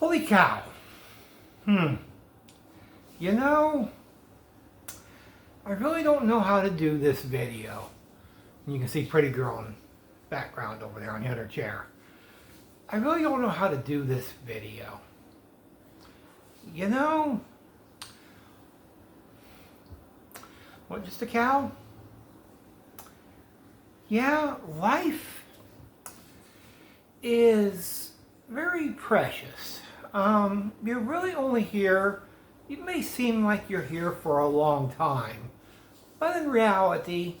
Holy cow. You know, I really don't know how to do this video. You can see pretty girl in the background over there on the other chair. I really don't know how to do this video. You know, what, just a cow? Yeah, life is very precious. You're really only here, it may seem like you're here for a long time, but in reality,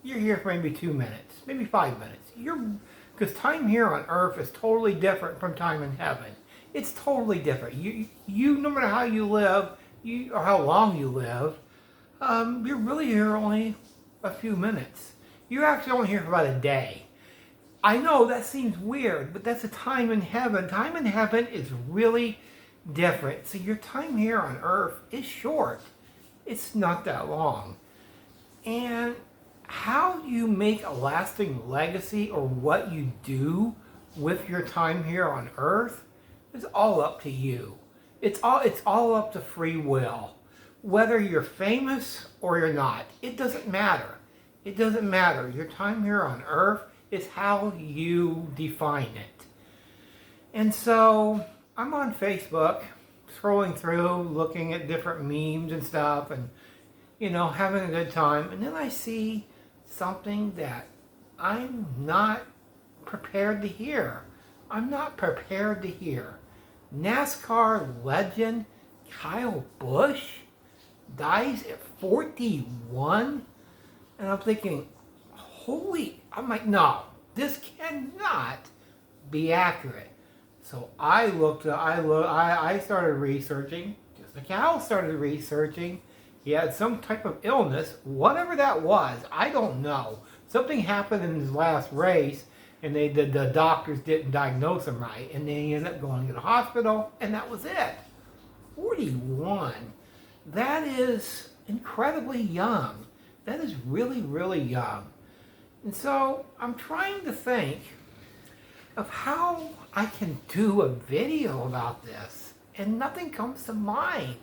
you're here for maybe 2 minutes, maybe 5 minutes. Because time here on earth is totally different from time in heaven. It's totally different. You no matter how you live, or how long you live, you're really here only a few minutes. You're actually only here for about a day. I know that seems weird, but that's a time in heaven. Time in heaven is really different. So your time here on earth is short. It's not that long. And how you make a lasting legacy or what you do with your time here on earth is all up to you. It's all up to free will. Whether you're famous or you're not, it doesn't matter. It doesn't matter. Your time here on earth is how you define it. And so I'm on Facebook, scrolling through, looking at different memes and stuff, and having a good time. And then I see something that I'm not prepared to hear. I'm not prepared to hear. NASCAR legend Kyle Busch dies at 41, and I'm thinking, I'm like, no, this cannot be accurate. So I started researching. Just the cow started researching. He had some type of illness, whatever that was. I don't know. Something happened in his last race, and the doctors didn't diagnose him right, and then he ended up going to the hospital, and that was it. 41. That is incredibly young. That is really, really young. And so I'm trying to think of how I can do a video about this, and nothing comes to mind.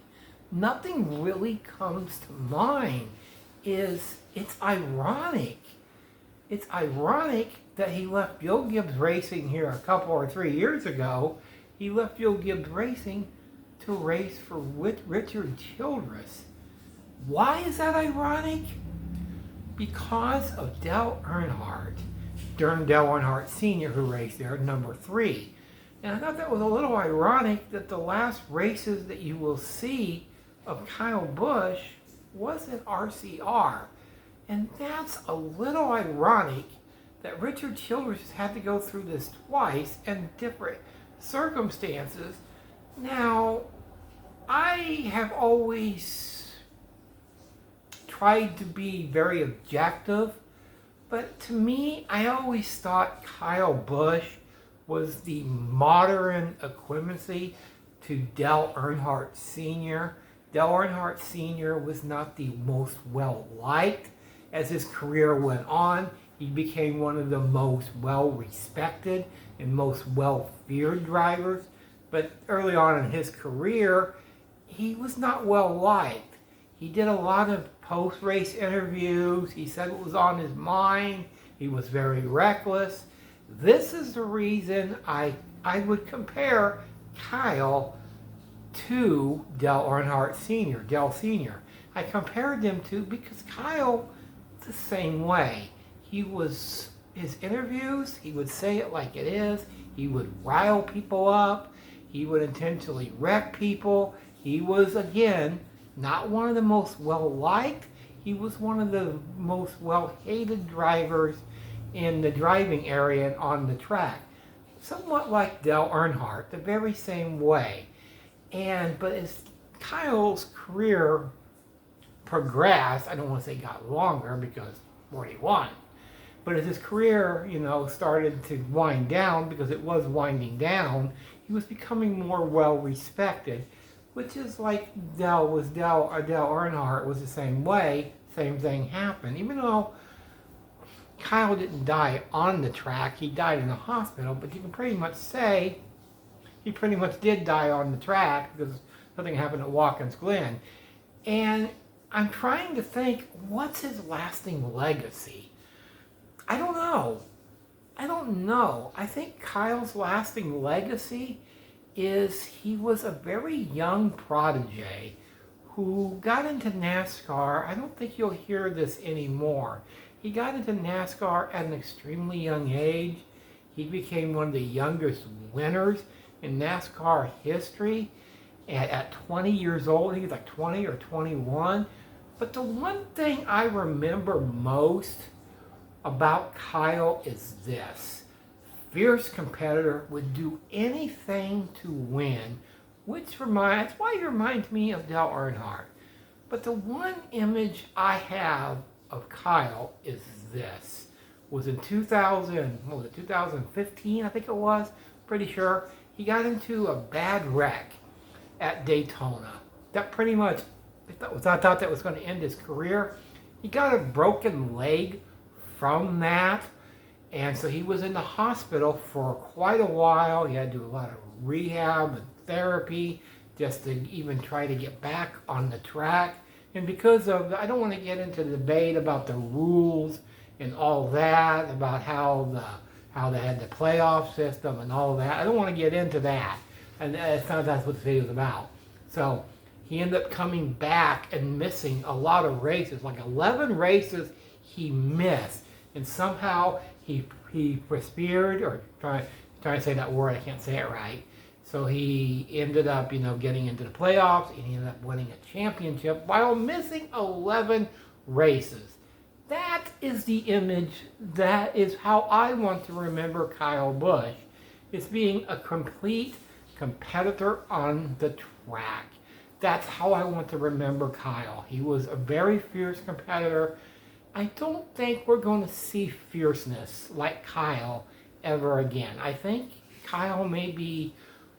Nothing really comes to mind. It's ironic. It's ironic that he left Joe Gibbs Racing here a couple or 3 years ago. He left Joe Gibbs Racing to race for Richard Childress. Why is that ironic? Because of Dale Earnhardt, Dale Earnhardt Sr., who raced there at number 3. And I thought that was a little ironic that the last races that you will see of Kyle Busch was in RCR. And that's a little ironic that Richard Childress has had to go through this twice in different circumstances. Now, I have always tried to be very objective, but to me, I always thought Kyle Busch was the modern equivalency to Dale Earnhardt Sr. Dale Earnhardt Sr. was not the most well-liked. As his career went on, he became one of the most well-respected and most well-feared drivers. But early on in his career, he was not well-liked. He did a lot of post-race interviews. He said what was on his mind. He was very reckless. This is the reason I would compare Kyle to Dale Earnhardt Sr., Dale Sr. I compared them to because Kyle the same way. His interviews, he would say it like it is. He would rile people up. He would intentionally wreck people. He was, again, not one of the most well-liked. He was one of the most well-hated drivers in the driving area and on the track. Somewhat like Dale Earnhardt, the very same way. But as Kyle's career progressed, I don't want to say got longer because 41, but as his career, started to wind down, because it was winding down, he was becoming more well-respected, which is like Dale Earnhardt was the same way. Same thing happened. Even though Kyle didn't die on the track, he died in the hospital, but you can pretty much say he pretty much did die on the track because something happened at Watkins Glen. And I'm trying to think, what's his lasting legacy? I don't know. I don't know. I think Kyle's lasting legacy is he was a very young prodigy who got into NASCAR. I don't think you'll hear this anymore. He got into NASCAR at an extremely young age. He became one of the youngest winners in NASCAR history at 20 years old. He was like 20 or 21. But the one thing I remember most about Kyle is this. Fierce competitor, would do anything to win, that's why he reminds me of Dale Earnhardt. But the one image I have of Kyle is this. Was in 2015, I think it was, pretty sure. He got into a bad wreck at Daytona. That pretty much, I thought that was going to end his career. He got a broken leg from that, and so he was in the hospital for quite a while. He had to do a lot of rehab and therapy just to even try to get back on the track. And because of, I don't want to get into the debate about the rules and all that, about how they had the playoff system and all that. I don't want to get into that. And that's not what the video is about. So he ended up coming back and missing a lot of races, like 11 races he missed. And somehow he persevered, or trying to say that word, I can't say it right. So he ended up, getting into the playoffs, and he ended up winning a championship while missing 11 races. That is the image, that is how I want to remember Kyle Busch. It's being a complete competitor on the track. That's how I want to remember Kyle. He was a very fierce competitor. I don't think we're going to see fierceness like Kyle ever again. I think Kyle may be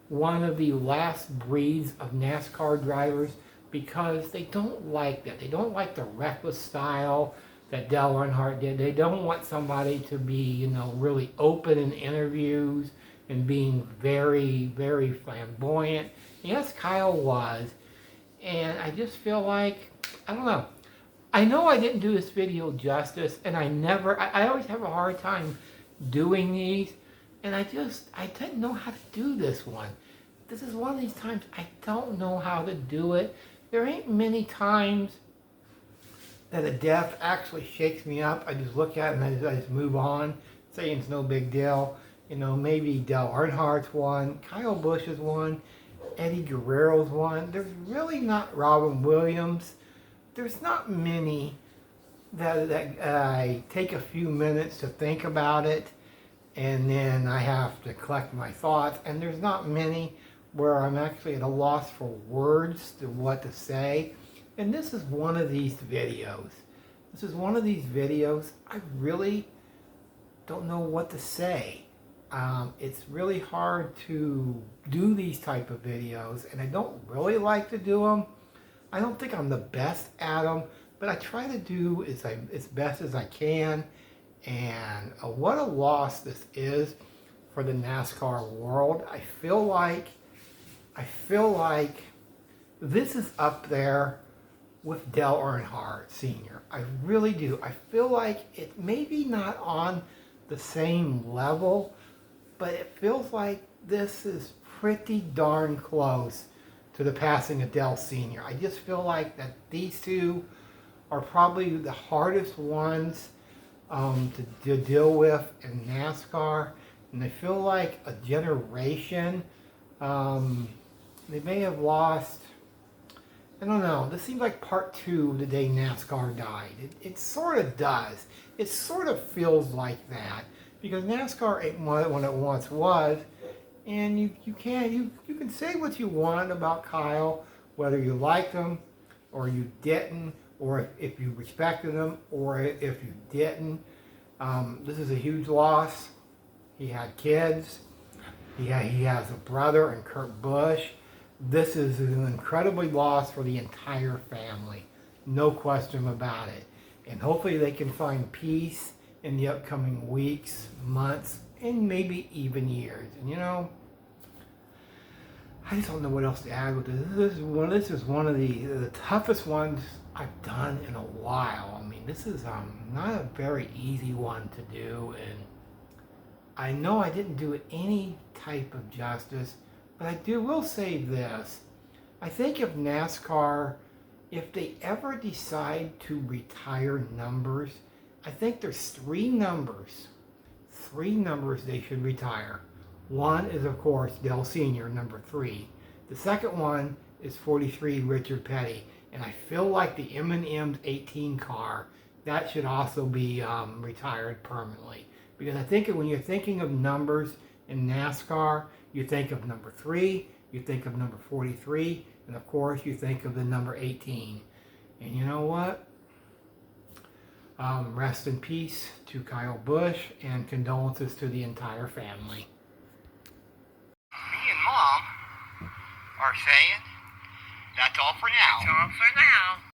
one of the last breeds of NASCAR drivers because they don't like that. They don't like the reckless style that Dale Earnhardt did. They don't want somebody to be, really open in interviews and being very, very flamboyant. Yes, Kyle was. And I just feel like, I don't know. I know I didn't do this video justice, and I always have a hard time doing these, and I didn't know how to do this one. This is one of these times I don't know how to do it. There ain't many times that a death actually shakes me up. I just look at it and I just move on, saying it's no big deal. Maybe Dale Earnhardt's one, Kyle Busch's one, Eddie Guerrero's one. There's really not Robin Williams. There's not many that I take a few minutes to think about it, and then I have to collect my thoughts. And there's not many where I'm actually at a loss for words to what to say. And this is one of these videos. I really don't know what to say. It's really hard to do these type of videos, and I don't really like to do them. I don't think I'm the best at them, but I try to do as best as I can. And what a loss this is for the NASCAR world. I feel like this is up there with Dale Earnhardt Sr. I really do. I feel like it maybe not on the same level, but it feels like this is pretty darn close to the passing of Dale Sr. I just feel like that these two are probably the hardest ones to deal with in NASCAR. And I feel like a generation, they may have lost, I don't know, this seems like part two of the day NASCAR died. It sort of does. It sort of feels like that. Because NASCAR ain't what it once was. And you can say what you want about Kyle, whether you liked him or you didn't, or if you respected him or if you didn't. This is a huge loss. He had kids. He has a brother in Kurt Busch. This is an incredibly loss for the entire family. No question about it. And hopefully they can find peace in the upcoming weeks, months, and maybe even years. And I just don't know what else to add with this. This is one of the toughest ones I've done in a while. I mean, this is not a very easy one to do, and I know I didn't do it any type of justice, but will say this. I think if NASCAR, if they ever decide to retire numbers, I think there's three numbers they should retire. One is, of course, Dale Sr., number 3. The second one is 43, Richard Petty. And I feel like the M&M's 18 car, that should also be retired permanently. Because I think when you're thinking of numbers in NASCAR, you think of number 3, you think of number 43, and of course you think of the number 18. And you know what? Rest in peace to Kyle Busch, and condolences to the entire family. Me and Mom are saying that's all for now. That's all for now.